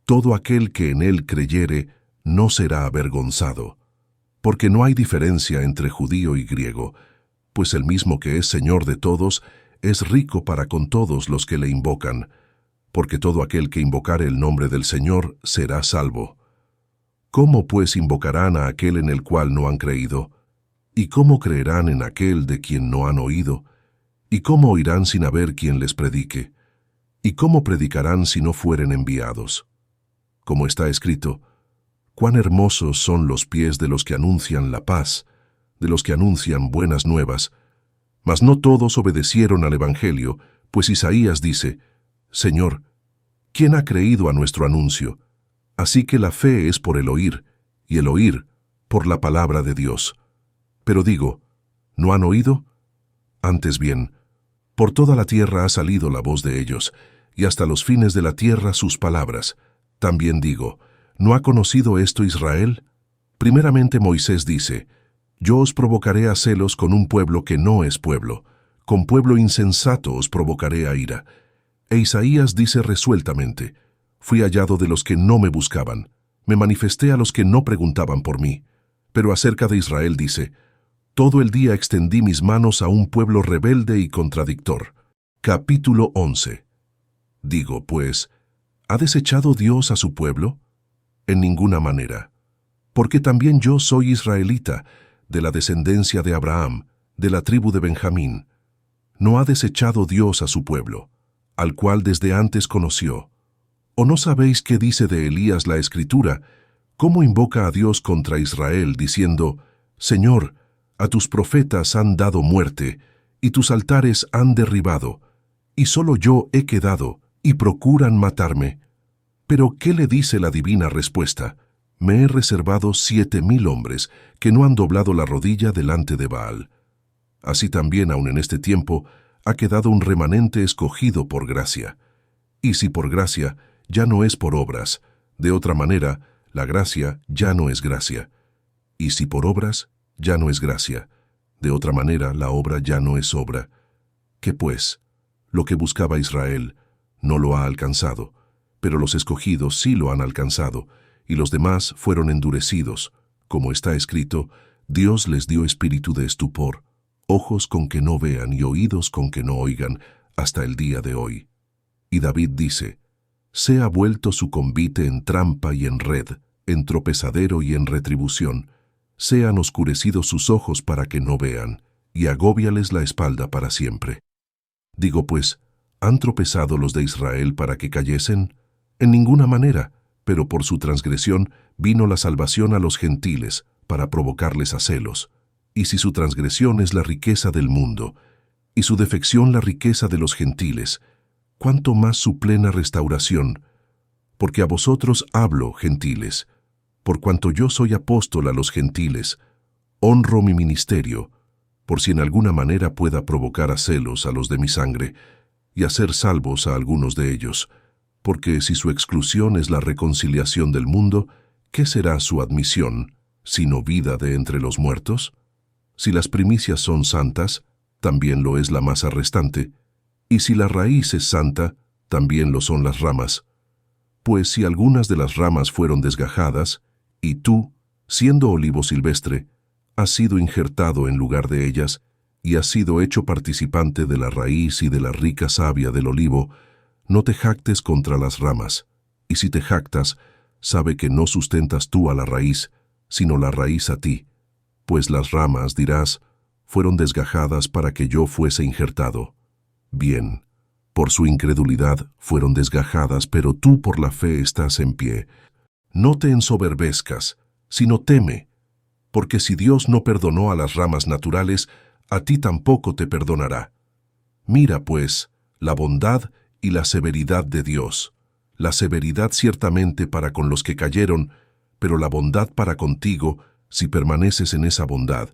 todo aquel que en él creyere no será avergonzado. Porque no hay diferencia entre judío y griego, pues el mismo que es Señor de todos es rico para con todos los que le invocan, porque todo aquel que invocare el nombre del Señor será salvo. ¿Cómo pues invocarán a aquel en el cual no han creído? ¿Y cómo creerán en aquel de quien no han oído? ¿Y cómo oirán sin haber quien les predique? ¿Y cómo predicarán si no fueren enviados? Como está escrito, cuán hermosos son los pies de los que anuncian la paz, de los que anuncian buenas nuevas. Mas no todos obedecieron al Evangelio, pues Isaías dice, Señor, ¿quién ha creído a nuestro anuncio? Así que la fe es por el oír, y el oír por la palabra de Dios. Pero digo, ¿no han oído? Antes bien, por toda la tierra ha salido la voz de ellos, y hasta los fines de la tierra sus palabras. También digo, ¿no ha conocido esto Israel? Primeramente Moisés dice, yo os provocaré a celos con un pueblo que no es pueblo, con pueblo insensato os provocaré a ira. E Isaías dice resueltamente, fui hallado de los que no me buscaban, me manifesté a los que no preguntaban por mí. Pero acerca de Israel dice, todo el día extendí mis manos a un pueblo rebelde y contradictor. Capítulo 11. Digo, pues, ¿ha desechado Dios a su pueblo? En ninguna manera. Porque también yo soy israelita, de la descendencia de Abraham, de la tribu de Benjamín. ¿No ha desechado Dios a su pueblo, al cual desde antes conoció? ¿O no sabéis qué dice de Elías la Escritura, cómo invoca a Dios contra Israel, diciendo, Señor, a tus profetas han dado muerte, y tus altares han derribado, y solo yo he quedado, y procuran matarme? Pero ¿qué le dice la divina respuesta? Me he reservado 7,000 hombres que no han doblado la rodilla delante de Baal. Así también, aun en este tiempo, ha quedado un remanente escogido por gracia. Y si por gracia, ya no es por obras. De otra manera, la gracia ya no es gracia. Y si por obras, ya no es gracia. De otra manera, la obra ya no es obra. ¿Qué pues? Lo que buscaba Israel no lo ha alcanzado, pero los escogidos sí lo han alcanzado, y los demás fueron endurecidos. Como está escrito, Dios les dio espíritu de estupor, ojos con que no vean y oídos con que no oigan, hasta el día de hoy. Y David dice, sea vuelto su convite en trampa y en red, en tropezadero y en retribución. Sean oscurecidos sus ojos para que no vean, y agóbiales la espalda para siempre. Digo pues, ¿han tropezado los de Israel para que cayesen? En ninguna manera, pero por su transgresión vino la salvación a los gentiles, para provocarles a celos. Y si su transgresión es la riqueza del mundo, y su defección la riqueza de los gentiles, ¿cuánto más su plena restauración? Porque a vosotros hablo, gentiles, por cuanto yo soy apóstol a los gentiles, honro mi ministerio, por si en alguna manera pueda provocar a celos a los de mi sangre, y hacer salvos a algunos de ellos, porque si su exclusión es la reconciliación del mundo, ¿qué será su admisión, sino vida de entre los muertos? Si las primicias son santas, también lo es la masa restante, y si la raíz es santa, también lo son las ramas. Pues si algunas de las ramas fueron desgajadas, y tú, siendo olivo silvestre, has sido injertado en lugar de ellas, y has sido hecho participante de la raíz y de la rica savia del olivo, no te jactes contra las ramas, y si te jactas, sabe que no sustentas tú a la raíz, sino la raíz a ti, pues las ramas, dirás, fueron desgajadas para que yo fuese injertado. Bien, por su incredulidad fueron desgajadas, pero tú por la fe estás en pie. No te ensoberbezcas, sino teme, porque si Dios no perdonó a las ramas naturales, a ti tampoco te perdonará. Mira, pues, la bondad y la severidad de Dios. La severidad ciertamente para con los que cayeron, pero la bondad para contigo, si permaneces en esa bondad,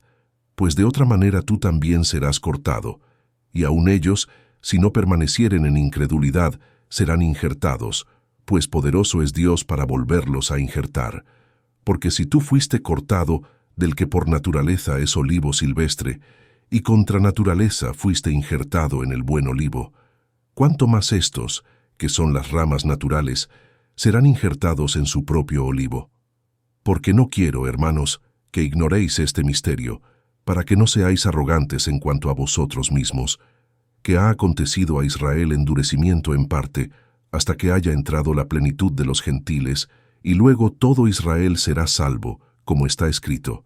pues de otra manera tú también serás cortado, y aun ellos, si no permanecieren en incredulidad, serán injertados, pues poderoso es Dios para volverlos a injertar. Porque si tú fuiste cortado del que por naturaleza es olivo silvestre, y contra naturaleza fuiste injertado en el buen olivo, ¿cuánto más estos, que son las ramas naturales, serán injertados en su propio olivo? Porque no quiero, hermanos, que ignoréis este misterio, para que no seáis arrogantes en cuanto a vosotros mismos, que ha acontecido a Israel endurecimiento en parte, hasta que haya entrado la plenitud de los gentiles, y luego todo Israel será salvo, como está escrito: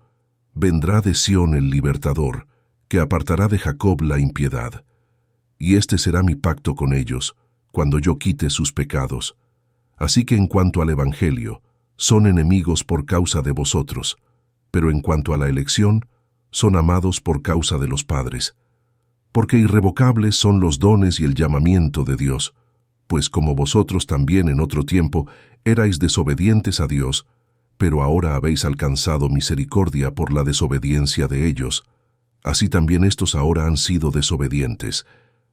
vendrá de Sión el libertador, que apartará de Jacob la impiedad. Y este será mi pacto con ellos, cuando yo quite sus pecados. Así que en cuanto al Evangelio, son enemigos por causa de vosotros, pero en cuanto a la elección, son amados por causa de los padres. Porque irrevocables son los dones y el llamamiento de Dios, pues como vosotros también en otro tiempo erais desobedientes a Dios, pero ahora habéis alcanzado misericordia por la desobediencia de ellos, así también estos ahora han sido desobedientes,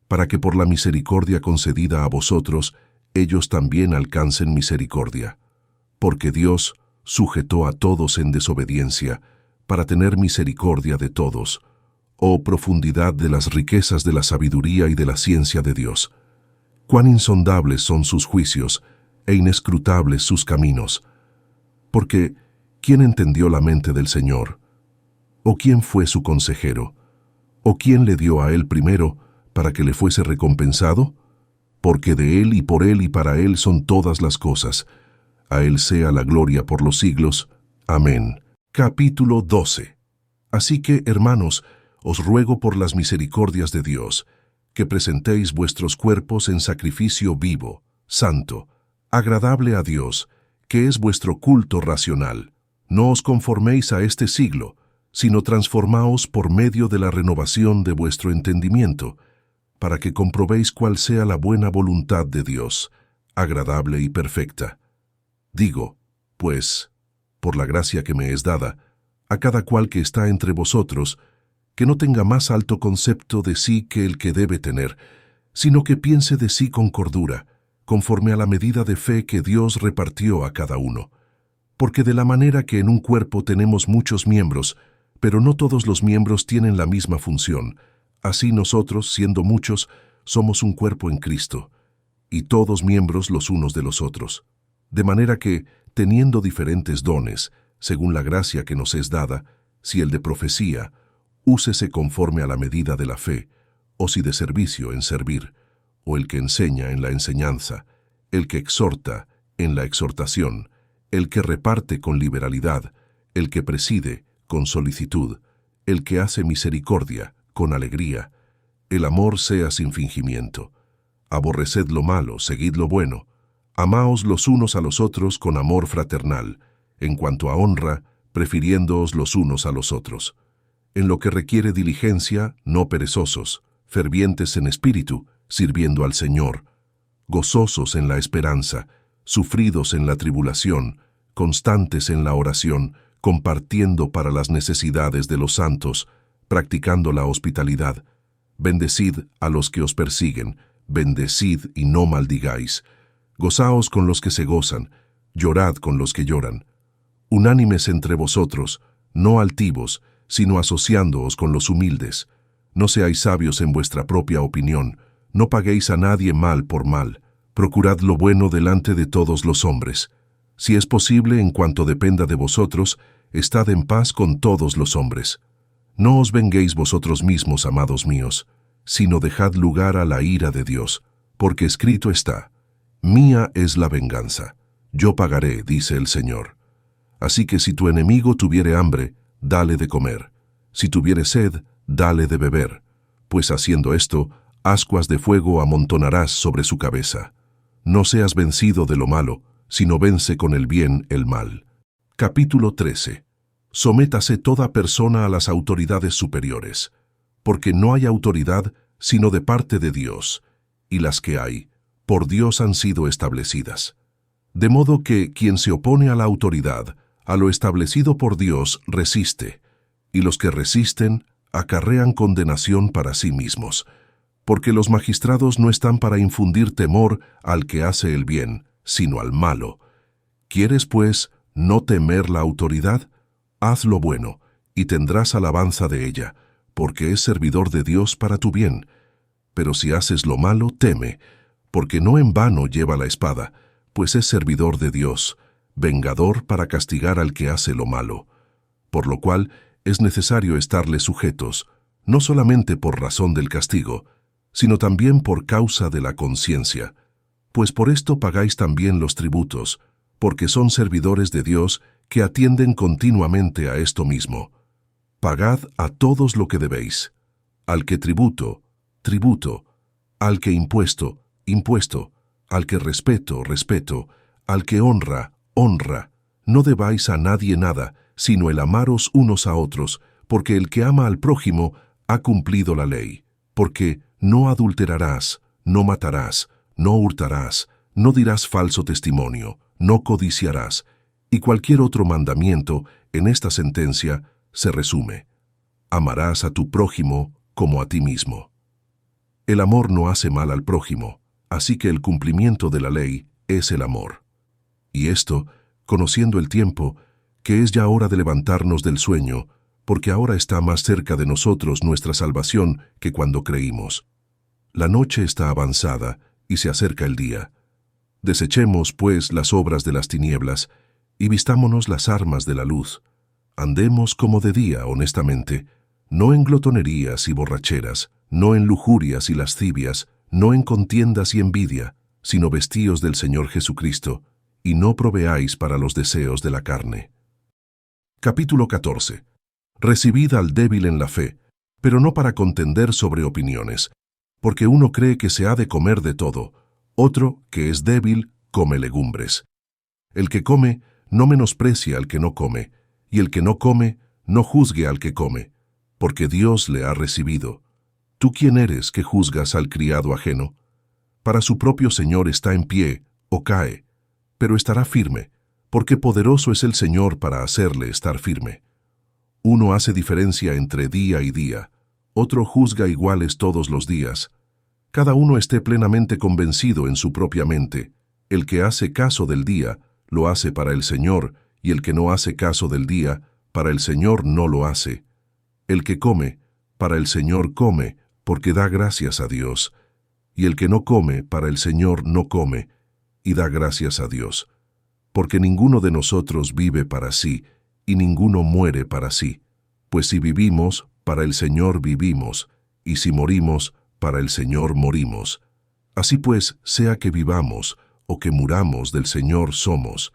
para que por la misericordia concedida a vosotros, ellos también alcancen misericordia. Porque Dios sujetó a todos en desobediencia, para tener misericordia de todos. Oh profundidad de las riquezas de la sabiduría y de la ciencia de Dios! Cuán insondables son sus juicios, e inescrutables sus caminos. Porque, ¿quién entendió la mente del Señor? ¿O quién fue su consejero? ¿O quién le dio a él primero, para que le fuese recompensado? Porque de él y para él son todas las cosas. A él sea la gloria por los siglos. Amén. Capítulo 12. Así que, hermanos, os ruego por las misericordias de Dios, que presentéis vuestros cuerpos en sacrificio vivo, santo, agradable a Dios, que es vuestro culto racional. No os conforméis a este siglo, sino transformaos por medio de la renovación de vuestro entendimiento, para que comprobéis cuál sea la buena voluntad de Dios, agradable y perfecta. Digo, pues, por la gracia que me es dada, a cada cual que está entre vosotros, que no tenga más alto concepto de sí que el que debe tener, sino que piense de sí con cordura, conforme a la medida de fe que Dios repartió a cada uno. Porque de la manera que en un cuerpo tenemos muchos miembros, pero no todos los miembros tienen la misma función, así nosotros, siendo muchos, somos un cuerpo en Cristo, y todos miembros los unos de los otros. De manera que, teniendo diferentes dones, según la gracia que nos es dada, si el de profecía, úsese conforme a la medida de la fe, o si de servicio en servir, o el que enseña en la enseñanza, el que exhorta en la exhortación, el que reparte con liberalidad, el que preside con solicitud, el que hace misericordia con alegría. El amor sea sin fingimiento. Aborreced lo malo, seguid lo bueno. Amaos los unos a los otros con amor fraternal, en cuanto a honra, prefiriéndoos los unos a los otros. En lo que requiere diligencia, no perezosos, fervientes en espíritu, sirviendo al Señor, gozosos en la esperanza, sufridos en la tribulación, constantes en la oración, compartiendo para las necesidades de los santos, practicando la hospitalidad. Bendecid a los que os persiguen, bendecid y no maldigáis. Gozaos con los que se gozan, llorad con los que lloran. Unánimes entre vosotros, no altivos, sino asociándoos con los humildes. No seáis sabios en vuestra propia opinión, no paguéis a nadie mal por mal. Procurad lo bueno delante de todos los hombres. Si es posible, en cuanto dependa de vosotros, estad en paz con todos los hombres. No os venguéis vosotros mismos, amados míos, sino dejad lugar a la ira de Dios, porque escrito está: mía es la venganza, yo pagaré, dice el Señor. Así que si tu enemigo tuviere hambre, dale de comer. Si tuviere sed, dale de beber, pues haciendo esto, ascuas de fuego amontonarás sobre su cabeza. No seas vencido de lo malo, sino vence con el bien el mal. Capítulo 13. Sométase toda persona a las autoridades superiores, porque no hay autoridad sino de parte de Dios, y las que hay, por Dios han sido establecidas. De modo que quien se opone a la autoridad, a lo establecido por Dios, resiste, y los que resisten acarrean condenación para sí mismos, porque los magistrados no están para infundir temor al que hace el bien, sino al malo. ¿Quieres, pues, no temer la autoridad? Haz lo bueno, y tendrás alabanza de ella, porque es servidor de Dios para tu bien. Pero si haces lo malo, teme, porque no en vano lleva la espada, pues es servidor de Dios, vengador para castigar al que hace lo malo. por lo cual es necesario estarles sujetos, no solamente por razón del castigo, sino también por causa de la conciencia. Pues por esto pagáis también los tributos, porque son servidores de Dios que atienden continuamente a esto mismo. Pagad a todos lo que debéis. Al que tributo, tributo. Al que impuesto, impuesto. Al que respeto, respeto. Al que honra, honra. No debáis a nadie nada, sino el amaros unos a otros, porque el que ama al prójimo ha cumplido la ley. Porque no adulterarás, no matarás, no hurtarás, no dirás falso testimonio, no codiciarás. Y cualquier otro mandamiento en esta sentencia se resume: amarás a tu prójimo como a ti mismo. El amor no hace mal al prójimo, así que el cumplimiento de la ley es el amor. Y esto, conociendo el tiempo, que es ya hora de levantarnos del sueño, porque ahora está más cerca de nosotros nuestra salvación que cuando creímos. La noche está avanzada y se acerca el día. Desechemos, pues, las obras de las tinieblas y vistámonos las armas de la luz. Andemos como de día, honestamente, no en glotonerías y borracheras, no en lujurias y lascivias, no en contiendas y envidia, sino vestíos del Señor Jesucristo, y no proveáis para los deseos de la carne. Capítulo 14. Recibid al débil en la fe, pero no para contender sobre opiniones, porque uno cree que se ha de comer de todo, otro, que es débil, come legumbres. El que come, no menosprecia al que no come, y el que no come, no juzgue al que come, porque Dios le ha recibido. ¿Tú quién eres que juzgas al criado ajeno? Para su propio Señor está en pie, o cae, pero estará firme, porque poderoso es el Señor para hacerle estar firme. Uno hace diferencia entre día y día, otro juzga iguales todos los días. Cada uno esté plenamente convencido en su propia mente. El que hace caso del día, lo hace para el Señor, y el que no hace caso del día, para el Señor no lo hace. El que come, para el Señor come, porque da gracias a Dios. Y el que no come, para el Señor no come, y da gracias a Dios. Porque ninguno de nosotros vive para sí, y ninguno muere para sí. Pues si vivimos, para el Señor vivimos, y si morimos, para el Señor morimos. Así pues, sea que vivamos, o que muramos, del Señor somos.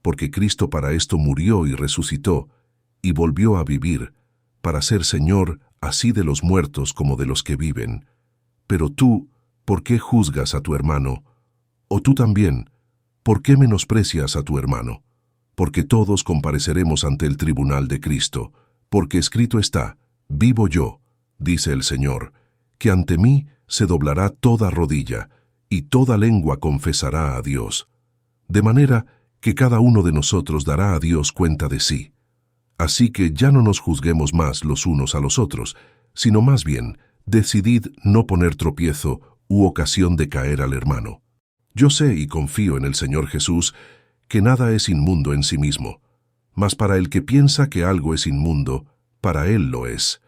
Porque Cristo para esto murió y resucitó, y volvió a vivir, para ser Señor así de los muertos como de los que viven. Pero tú, ¿por qué juzgas a tu hermano? O tú también, ¿por qué menosprecias a tu hermano? Porque todos compareceremos ante el tribunal de Cristo, porque escrito está: vivo yo, dice el Señor, que ante mí se doblará toda rodilla, y toda lengua confesará a Dios. De manera que cada uno de nosotros dará a Dios cuenta de sí. Así que ya no nos juzguemos más los unos a los otros, sino más bien, decidid no poner tropiezo u ocasión de caer al hermano. Yo sé y confío en el Señor Jesús que nada es inmundo en sí mismo, mas para el que piensa que algo es inmundo, para él lo es.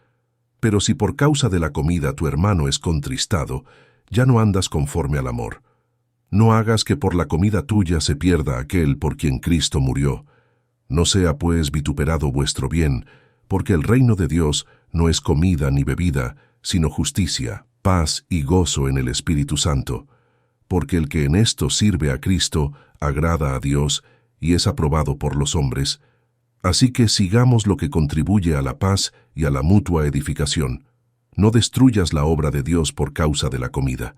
Pero si por causa de la comida tu hermano es contristado, ya no andas conforme al amor. No hagas que por la comida tuya se pierda aquel por quien Cristo murió. No sea pues vituperado vuestro bien, porque el reino de Dios no es comida ni bebida, sino justicia, paz y gozo en el Espíritu Santo. Porque el que en esto sirve a Cristo agrada a Dios y es aprobado por los hombres. Así que sigamos lo que contribuye a la paz y a la mutua edificación. No destruyas la obra de Dios por causa de la comida.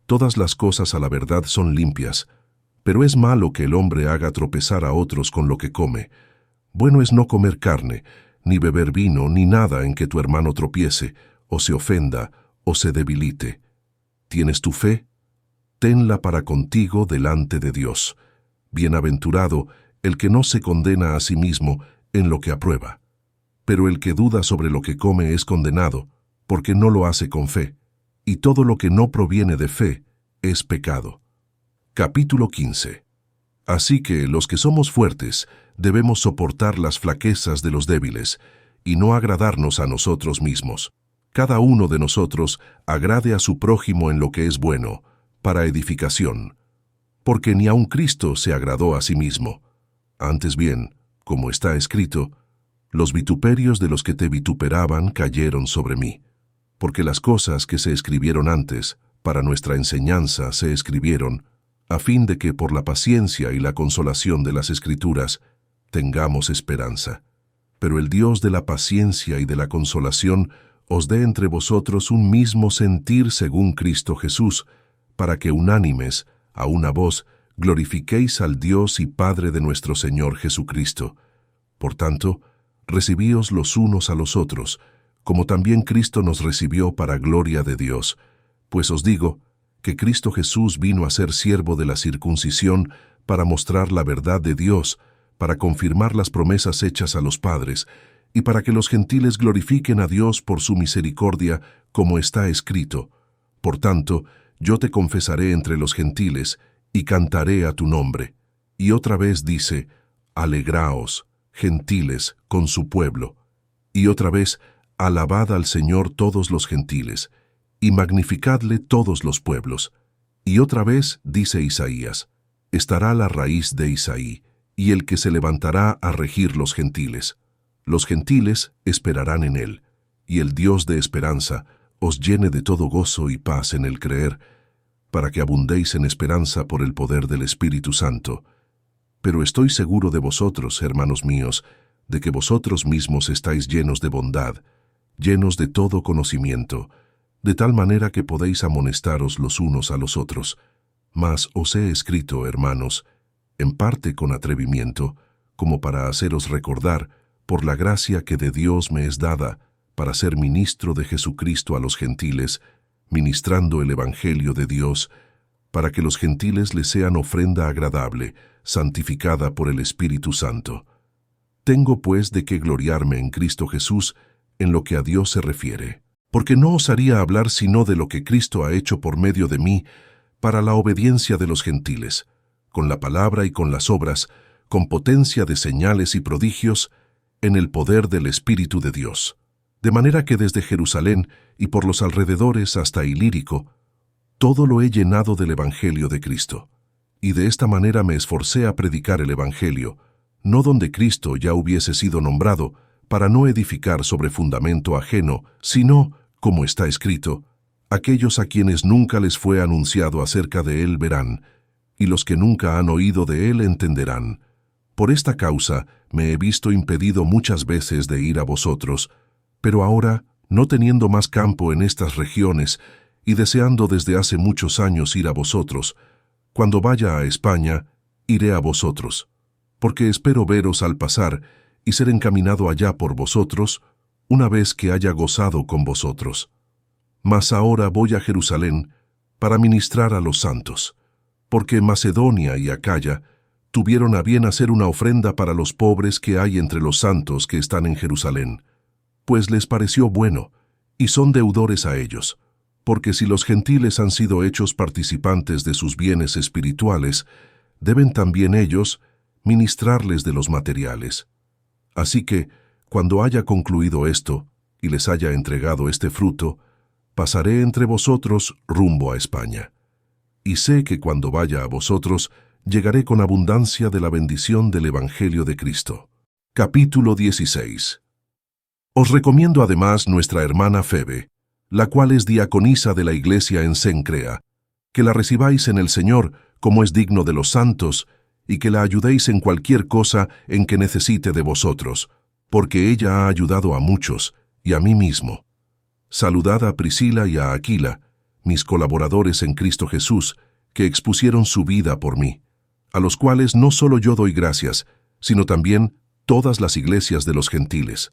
Todas las cosas a la verdad son limpias, pero es malo que el hombre haga tropezar a otros con lo que come. Bueno es no comer carne, ni beber vino, ni nada en que tu hermano tropiece, o se ofenda, o se debilite. ¿Tienes tu fe? Tenla para contigo delante de Dios. Bienaventurado el que no se condena a sí mismo en lo que aprueba. Pero el que duda sobre lo que come es condenado, porque no lo hace con fe, y todo lo que no proviene de fe es pecado. Capítulo 15. Así que los que somos fuertes debemos soportar las flaquezas de los débiles, y no agradarnos a nosotros mismos. Cada uno de nosotros agrade a su prójimo en lo que es bueno, para edificación. Porque ni aun Cristo se agradó a sí mismo. Antes bien, como está escrito, Los vituperios de los que te vituperaban cayeron sobre mí, porque las cosas que se escribieron antes, para nuestra enseñanza se escribieron, a fin de que por la paciencia y la consolación de las Escrituras tengamos esperanza. Pero el Dios de la paciencia y de la consolación os dé entre vosotros un mismo sentir según Cristo Jesús, para que unánimes, a una voz, glorifiquéis al Dios y Padre de nuestro Señor Jesucristo. Por tanto, recibíos los unos a los otros, como también Cristo nos recibió para gloria de Dios. Pues os digo que Cristo Jesús vino a ser siervo de la circuncisión para mostrar la verdad de Dios, para confirmar las promesas hechas a los padres, y para que los gentiles glorifiquen a Dios por su misericordia, como está escrito. Por tanto, yo te confesaré entre los gentiles, y cantaré a tu nombre. Y otra vez dice, alegraos, gentiles, con su pueblo. Y otra vez, alabad al Señor todos los gentiles, y magnificadle todos los pueblos. Y otra vez, dice Isaías, estará la raíz de Isaí, y el que se levantará a regir los gentiles. Los gentiles esperarán en él, y el Dios de esperanza os llene de todo gozo y paz en el creer, para que abundéis en esperanza por el poder del Espíritu Santo. Pero estoy seguro de vosotros, hermanos míos, de que vosotros mismos estáis llenos de bondad, llenos de todo conocimiento, de tal manera que podéis amonestaros los unos a los otros. Mas os he escrito, hermanos, en parte con atrevimiento, como para haceros recordar, por la gracia que de Dios me es dada, para ser ministro de Jesucristo a los gentiles, ministrando el Evangelio de Dios, para que los gentiles les sean ofrenda agradable, santificada por el Espíritu Santo. Tengo pues de qué gloriarme en Cristo Jesús en lo que a Dios se refiere, porque no osaría hablar sino de lo que Cristo ha hecho por medio de mí para la obediencia de los gentiles, con la palabra y con las obras, con potencia de señales y prodigios, en el poder del Espíritu de Dios. De manera que desde Jerusalén y por los alrededores hasta Ilírico, todo lo he llenado del Evangelio de Cristo. Y de esta manera me esforcé a predicar el Evangelio, no donde Cristo ya hubiese sido nombrado, para no edificar sobre fundamento ajeno, sino, como está escrito, aquellos a quienes nunca les fue anunciado acerca de él verán, y los que nunca han oído de él entenderán. Por esta causa me he visto impedido muchas veces de ir a vosotros, pero ahora, no teniendo más campo en estas regiones, y deseando desde hace muchos años ir a vosotros, cuando vaya a España, iré a vosotros, porque espero veros al pasar y ser encaminado allá por vosotros, una vez que haya gozado con vosotros. Mas ahora voy a Jerusalén para ministrar a los santos, porque Macedonia y Acaya tuvieron a bien hacer una ofrenda para los pobres que hay entre los santos que están en Jerusalén, pues les pareció bueno, y son deudores a ellos, porque si los gentiles han sido hechos participantes de sus bienes espirituales, deben también ellos ministrarles de los materiales. Así que, cuando haya concluido esto, y les haya entregado este fruto, pasaré entre vosotros rumbo a España. Y sé que cuando vaya a vosotros, llegaré con abundancia de la bendición del Evangelio de Cristo. Capítulo 16. Os recomiendo además nuestra hermana Febe, la cual es diaconisa de la iglesia en Cencrea, que la recibáis en el Señor como es digno de los santos, y que la ayudéis en cualquier cosa en que necesite de vosotros, porque ella ha ayudado a muchos, y a mí mismo. Saludad a Priscila y a Aquila, mis colaboradores en Cristo Jesús, que expusieron su vida por mí, a los cuales no solo yo doy gracias, sino también todas las iglesias de los gentiles.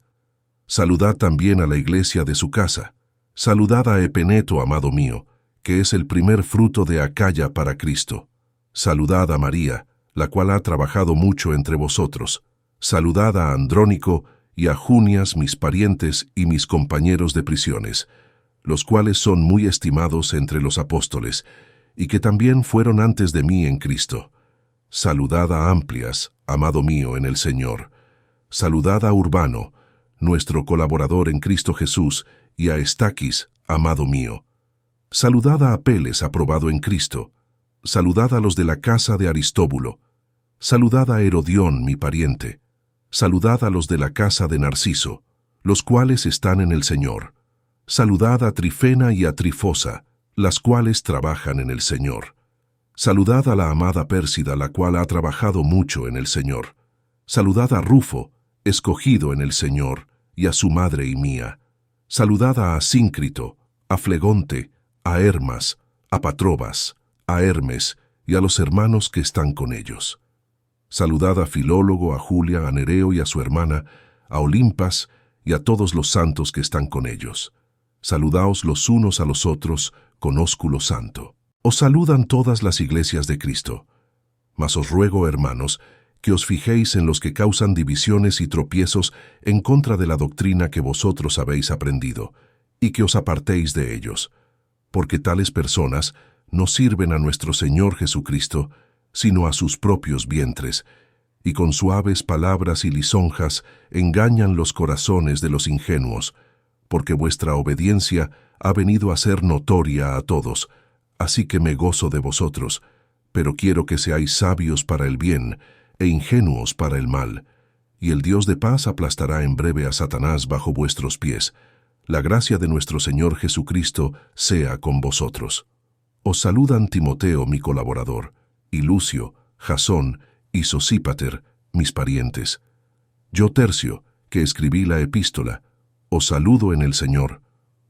Saludad también a la iglesia de su casa. Saludad a Epeneto, amado mío, que es el primer fruto de Acaya para Cristo. Saludad a María, la cual ha trabajado mucho entre vosotros. Saludad a Andrónico y a Junias, mis parientes y mis compañeros de prisiones, los cuales son muy estimados entre los apóstoles, y que también fueron antes de mí en Cristo. Saludad a Amplias, amado mío en el Señor. Saludad a Urbano, nuestro colaborador en Cristo Jesús, y a Estaquis, amado mío. Saludad a Apeles, aprobado en Cristo. Saludad a los de la casa de Aristóbulo. Saludad a Herodión, mi pariente. Saludad a los de la casa de Narciso, los cuales están en el Señor. Saludad a Trifena y a Trifosa, las cuales trabajan en el Señor. Saludad a la amada Pérsida, la cual ha trabajado mucho en el Señor. Saludad a Rufo, escogido en el Señor, y a su madre y mía. Saludad a Asíncrito, a Flegonte, a Hermas, a Patrobas, a Hermes y a los hermanos que están con ellos. Saludad a Filólogo, a Julia, a Nereo y a su hermana, a Olimpas y a todos los santos que están con ellos. Saludaos los unos a los otros con ósculo santo. Os saludan todas las iglesias de Cristo. Mas os ruego, hermanos, que os fijéis en los que causan divisiones y tropiezos en contra de la doctrina que vosotros habéis aprendido, y que os apartéis de ellos, porque tales personas no sirven a nuestro Señor Jesucristo, sino a sus propios vientres, y con suaves palabras y lisonjas engañan los corazones de los ingenuos, porque vuestra obediencia ha venido a ser notoria a todos, así que me gozo de vosotros, pero quiero que seáis sabios para el bien e ingenuos para el mal, y el Dios de paz aplastará en breve a Satanás bajo vuestros pies. La gracia de nuestro Señor Jesucristo sea con vosotros. Os saludan Timoteo, mi colaborador, y Lucio, Jasón y Sosípater, mis parientes. Yo, Tercio, que escribí la epístola, os saludo en el Señor.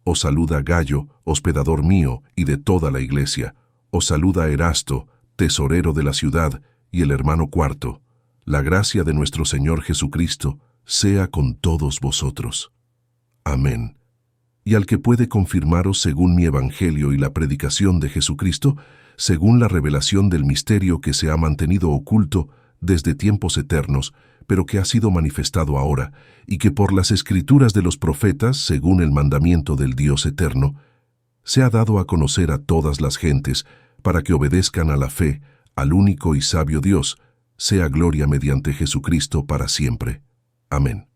Os saluda Gayo, hospedador mío y de toda la iglesia. Os saluda Erasto, tesorero de la ciudad, y el hermano Cuarto. La gracia de nuestro Señor Jesucristo sea con todos vosotros. Amén. Y al que puede confirmaros según mi evangelio y la predicación de Jesucristo, según la revelación del misterio que se ha mantenido oculto desde tiempos eternos, pero que ha sido manifestado ahora, y que por las escrituras de los profetas, según el mandamiento del Dios eterno, se ha dado a conocer a todas las gentes, para que obedezcan a la fe, al único y sabio Dios, sea gloria mediante Jesucristo para siempre. Amén.